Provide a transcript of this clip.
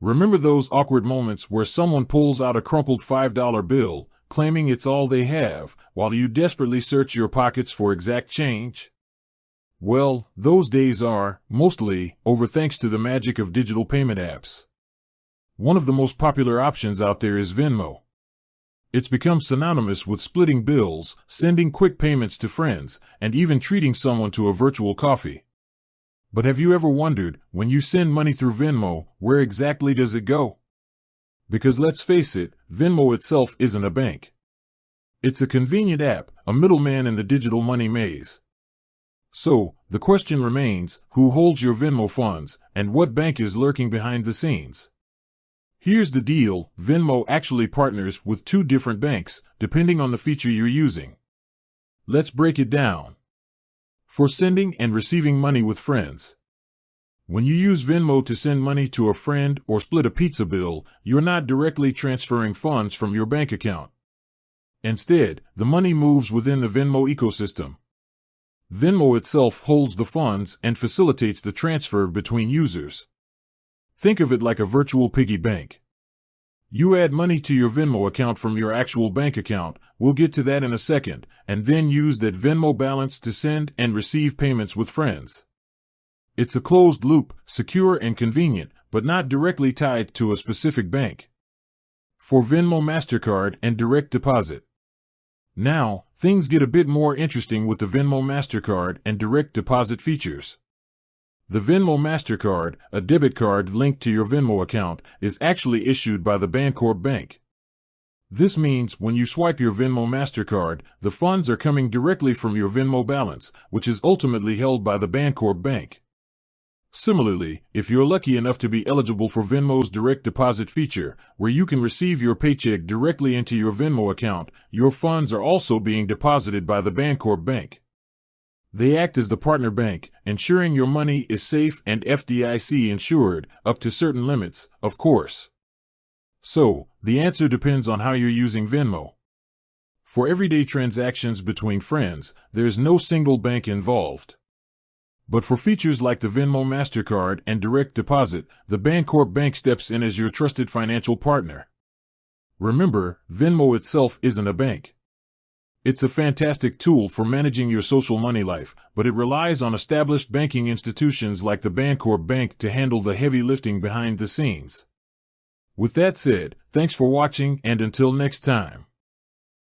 Remember those awkward moments where someone pulls out a crumpled $5 bill, claiming it's all they have, while you desperately search your pockets for exact change? Well, those days are, mostly, over thanks to the magic of digital payment apps. One of the most popular options out there is Venmo. It's become synonymous with splitting bills, sending quick payments to friends, and even treating someone to a virtual coffee. But have you ever wondered, when you send money through Venmo, where exactly does it go? Because let's face it, Venmo itself isn't a bank. It's a convenient app, a middleman in the digital money maze. So, the question remains, who holds your Venmo funds, and what bank is lurking behind the scenes? Here's the deal, Venmo actually partners with two different banks, depending on the feature you're using. Let's break it down. For sending and receiving money with friends. When you use Venmo to send money to a friend or split a pizza bill, you're not directly transferring funds from your bank account. Instead, the money moves within the Venmo ecosystem. Venmo itself holds the funds and facilitates the transfer between users. Think of it like a virtual piggy bank. You add money to your Venmo account from your actual bank account, we'll get to that in a second, and then use that Venmo balance to send and receive payments with friends. It's a closed loop, secure and convenient, but not directly tied to a specific bank. For Venmo MasterCard and direct deposit. Now, things get a bit more interesting with the Venmo MasterCard and direct deposit features. The Venmo MasterCard, a debit card linked to your Venmo account, is actually issued by the Bancorp Bank. This means when you swipe your Venmo MasterCard, the funds are coming directly from your Venmo balance, which is ultimately held by the Bancorp Bank. Similarly, if you're lucky enough to be eligible for Venmo's direct deposit feature, where you can receive your paycheck directly into your Venmo account, your funds are also being deposited by the Bancorp Bank. They act as the partner bank, ensuring your money is safe and FDIC insured, up to certain limits, of course. So, the answer depends on how you're using Venmo. For everyday transactions between friends, there's no single bank involved. But for features like the Venmo MasterCard and direct deposit, the Bancorp Bank steps in as your trusted financial partner. Remember, Venmo itself isn't a bank. It's a fantastic tool for managing your social money life, but it relies on established banking institutions like the Bancorp Bank to handle the heavy lifting behind the scenes. With that said, thanks for watching and until next time.